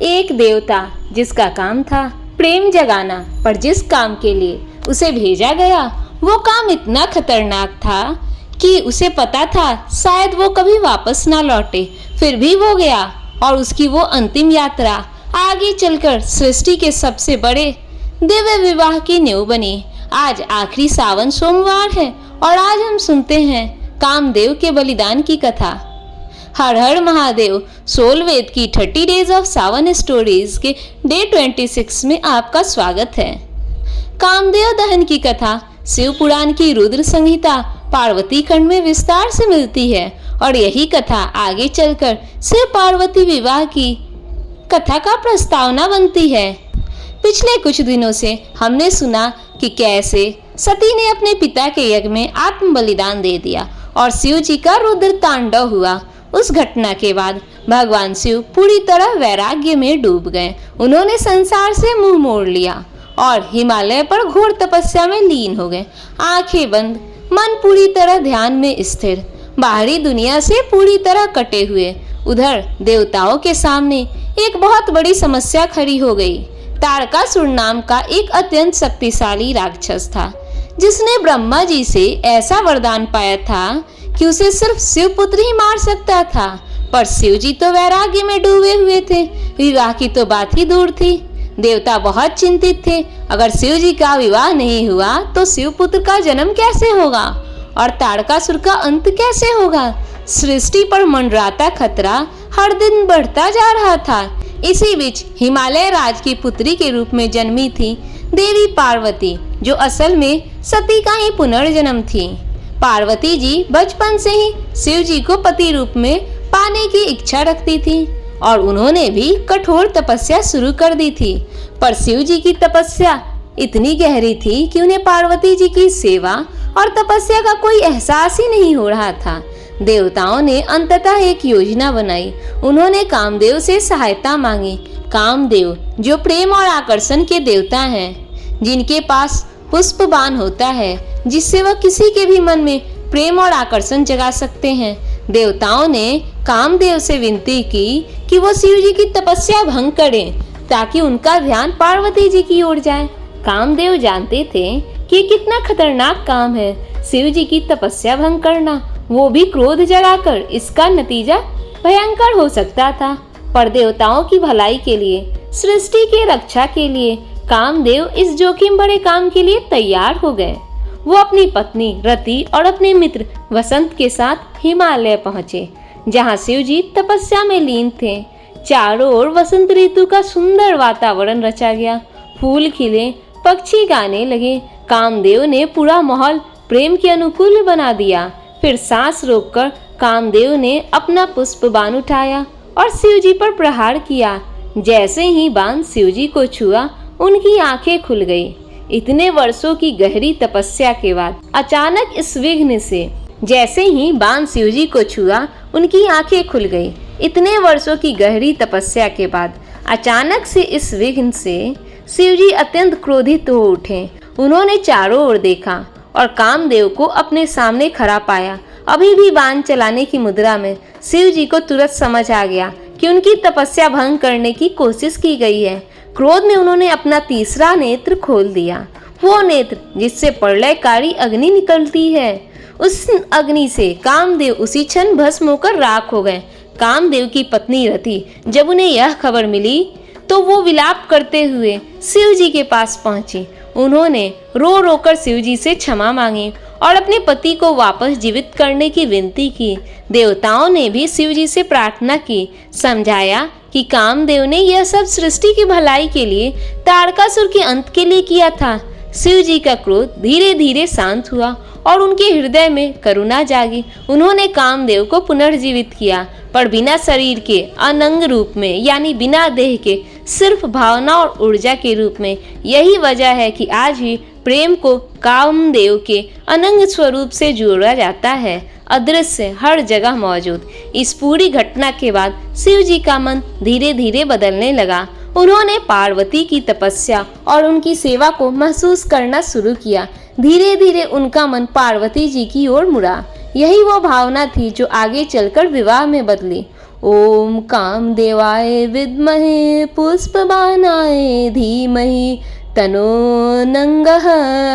एक देवता जिसका काम था प्रेम जगाना, पर जिस काम के लिए उसे भेजा गया वो काम इतना खतरनाक था कि उसे पता था शायद वो कभी वापस ना लौटे। फिर भी वो गया और उसकी वो अंतिम यात्रा आगे चलकर सृष्टि के सबसे बड़े दिव्य विवाह की नींव बनी। आज आखिरी सावन सोमवार है और आज हम सुनते हैं कामदेव के बलिदान की कथा। हर हर महादेव 16 वेद की 30 डेज ऑफ सावन स्टोरीज के डे 26 में आपका स्वागत है। कामदेव दहन की कथा शिव पुराण की रुद्र संहिता पार्वती खंड में विस्तार से मिलती है और यही कथा आगे चलकर शिव पार्वती विवाह की कथा का प्रस्तावना बनती है। पिछले कुछ दिनों से हमने सुना कि कैसे सती ने अपने पिता के यज्ञ में आत्म बलिदान दे दिया और शिव जी का रुद्र तांडव हुआ। उस घटना के बाद भगवान शिव पूरी तरह वैराग्य में डूब गए। उन्होंने संसार से मुंह मोड़ लिया और हिमालय पर घोर तपस्या में लीन हो गए। आंखें बंद, मन पूरी तरह ध्यान में स्थिर, बाहरी दुनिया से पूरी तरह कटे हुए। उधर देवताओं के सामने एक बहुत बड़ी समस्या खड़ी हो गई। तारकासुर नाम का एक अत्यंत शक्तिशाली राक्षस था जिसने ब्रह्मा जी से ऐसा वरदान पाया था कि उसे सिर्फ शिवपुत्र ही मार सकता था। पर शिव जी तो वैराग्य में डूबे हुए थे, विवाह की तो बात ही दूर थी। देवता बहुत चिंतित थे, अगर शिव जी का विवाह नहीं हुआ तो शिवपुत्र का जन्म कैसे होगा और तारकासुर का अंत कैसे होगा। सृष्टि पर मंडराता खतरा हर दिन बढ़ता जा रहा था। इसी बीच हिमालय राज की पुत्री के रूप में जन्मी थी देवी पार्वती, जो असल में सती का ही पुनर्जन्म थी। पार्वती जी बचपन से ही शिव जी को पति रूप में पाने की इच्छा रखती थी और उन्होंने भी कठोर तपस्या शुरू कर दी थी। पर शिव जी की तपस्या इतनी गहरी थी कि उन्हें पार्वती जी की सेवा और तपस्या का कोई एहसास ही नहीं हो रहा था। देवताओं ने अंततः एक योजना बनाई। उन्होंने कामदेव से सहायता मांगी। कामदेव जो प्रेम और आकर्षण के देवता हैं, जिनके पास पुष्प बाण होता है जिससे वह किसी के भी मन में प्रेम और आकर्षण जगा सकते हैं। देवताओं ने कामदेव से विनती की कि वो शिव जी की तपस्या भंग करें ताकि उनका ध्यान पार्वती जी की ओर जाए। कामदेव जानते थे कि कितना खतरनाक काम है शिव जी की तपस्या भंग करना, वो भी क्रोध जगाकर। इसका नतीजा भयंकर हो सकता था। पर देवताओं की भलाई के लिए, सृष्टि के रक्षा के लिए कामदेव इस जोखिम भरे काम के लिए तैयार हो गए। वो अपनी पत्नी रति और अपने मित्र वसंत के साथ हिमालय पहुंचे, जहां शिव जी तपस्या में लीन थे। चारों ओर वसंत ऋतु का सुंदर वातावरण रचा गया। फूल खिले, पक्षी गाने लगे। कामदेव ने पूरा माहौल प्रेम के अनुकूल बना दिया। फिर सांस रोककर कामदेव ने अपना पुष्प बाण उठाया और शिव जी पर प्रहार किया। जैसे ही बाण शिव जी को छुआ, उनकी आंखें खुल गई। इतने वर्षों की गहरी तपस्या के बाद अचानक इस विघ्न से, जैसे ही बाण शिव जी को छुआ, उनकी आंखें खुल गई। इतने वर्षों की गहरी तपस्या के बाद अचानक से इस विघ्न से शिव जी अत्यंत क्रोधित हो उठे। उन्होंने चारों ओर देखा और कामदेव को अपने सामने खड़ा पाया, अभी भी बाण चलाने की मुद्रा में। शिव जी को तुरंत समझ आ गया कि उनकी तपस्या भंग करने की कोशिश की गई है। क्रोध में उन्होंने अपना तीसरा नेत्र खोल दिया, वो नेत्र जिससे प्रलयकारी अग्नि निकलती है। उस अग्नि से कामदेव उसी क्षण भस्म होकर राख हो गए। कामदेव की पत्नी रति जब उन्हें यह खबर मिली तो वो विलाप करते हुए शिव जी के पास पहुंची। उन्होंने रो रो कर शिव जी से क्षमा मांगी और अपने पति को वापस जीवित करने की विनती की। देवताओं ने भी शिव जी से प्रार्थना की, समझाया कि कामदेव ने यह सब सृष्टि की भलाई के लिए, तारकासुर के अंत के लिए किया था। शिव जी का क्रोध धीरे धीरे शांत हुआ और उनके हृदय में करुणा जागी। उन्होंने कामदेव को पुनर्जीवित किया, पर बिना शरीर के, अनंग रूप में, यानी बिना देह के, सिर्फ भावना और ऊर्जा के रूप में। यही वजह है कि आज भी प्रेम को कामदेव के अनंग स्वरूप से जोड़ा जाता है, अदृश्य, हर जगह मौजूद। इस पूरी घटना के बाद शिव जी का मन धीरे धीरे बदलने लगा। उन्होंने पार्वती की तपस्या और उनकी सेवा को महसूस करना शुरू किया। धीरे धीरे उनका मन पार्वती जी की ओर मुड़ा। यही वो भावना थी जो आगे चलकर विवाह में बदली। ओम कामदेवाय विद्महे पुष्पबाणाय धीमहि तनो नंगः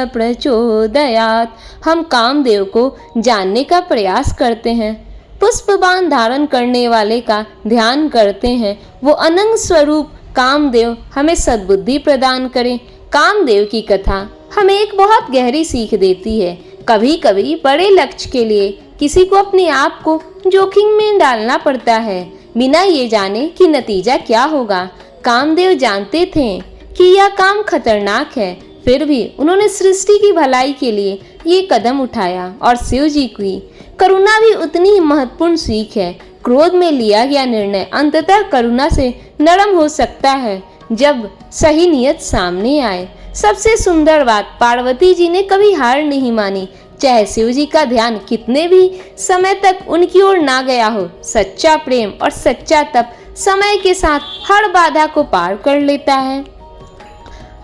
प्रचोदयात्। हम कामदेव को जानने का प्रयास करते हैं, पुष्पबाण धारण करने वाले का ध्यान करते हैं। वो अनंग स्वरूप कामदेव हमें सद्बुद्धि प्रदान करें। कामदेव की कथा हमें एक बहुत गहरी सीख देती है। कभी कभी बड़े लक्ष्य के लिए किसी को अपने आप को जोखिम में डालना पड़ता है, बिना ये जाने कि नतीजा क्या होगा। कामदेव जानते थे कि यह काम खतरनाक है, फिर भी उन्होंने सृष्टि की भलाई के लिए ये कदम उठाया। और शिव जी की करुणा भी उतनी ही महत्वपूर्ण सीख है। क्रोध में लिया गया निर्णय अंततः करुणा से नरम हो सकता है, जब सही नियत सामने आए। सबसे सुंदर बात, पार्वती जी ने कभी हार नहीं मानी, चाहे शिव जी का ध्यान कितने भी समय तक उनकी ओर ना गया हो। सच्चा प्रेम और सच्चा तप समय के साथ हर बाधा को पार कर लेता है।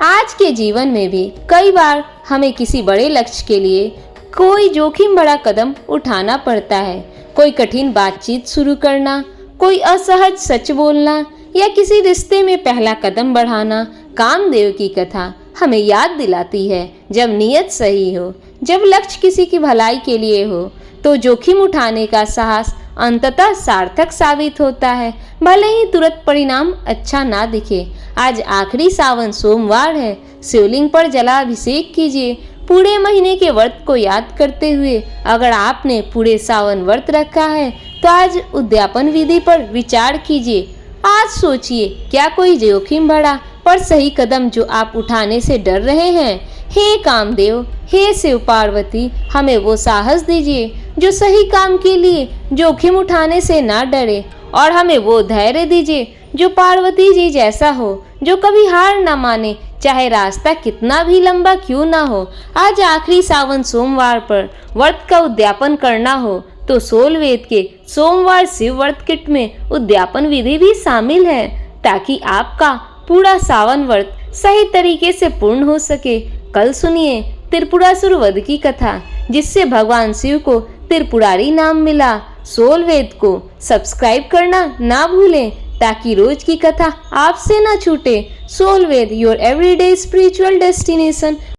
आज के जीवन में भी कई बार हमें किसी बड़े लक्ष्य के लिए कोई जोखिम भरा कदम उठाना पड़ता है। कोई कठिन बातचीत शुरू करना, कोई असहज सच बोलना या किसी रिश्ते में पहला कदम बढ़ाना। कामदेव की कथा हमें याद दिलाती है, जब नीयत सही हो, जब लक्ष्य किसी की भलाई के लिए हो, तो जोखिम उठाने का साहस अंततः सार्थक साबित होता है, भले ही तुरंत परिणाम अच्छा ना दिखे। आज आखिरी सावन सोमवार है, शिवलिंग पर जलाभिषेक कीजिए। पूरे महीने के व्रत को याद करते हुए अगर आपने पूरे सावन व्रत रखा है तो आज उद्यापन विधि पर विचार कीजिए। आज सोचिए, क्या कोई जोखिम भरा पर सही कदम जो आप उठाने से डर रहे हैं? हे कामदेव, हे शिव पार्वती, हमें वो साहस दीजिए जो सही काम के लिए जोखिम उठाने से ना डरे, और हमें वो धैर्य दीजिए जो पार्वती जी जैसा हो, जो कभी हार ना माने, चाहे रास्ता कितना भी लंबा क्यों ना हो। आज आखिरी सावन सोमवार पर व्रत का उद्यापन करना हो तो सोलवेद के सोमवार शिव व्रत किट में उद्यापन विधि भी शामिल है, ताकि आपका पूरा सावन व्रत सही तरीके से पूर्ण हो सके। कल सुनिए त्रिपुरासुर वध की कथा, जिससे भगवान शिव को त्रिपुरारी नाम मिला। सोलवेद को सब्सक्राइब करना ना भूलें, ताकि रोज की कथा आपसे ना छूटे। सोलवेद, योर एवरीडे स्पिरिचुअल डेस्टिनेशन।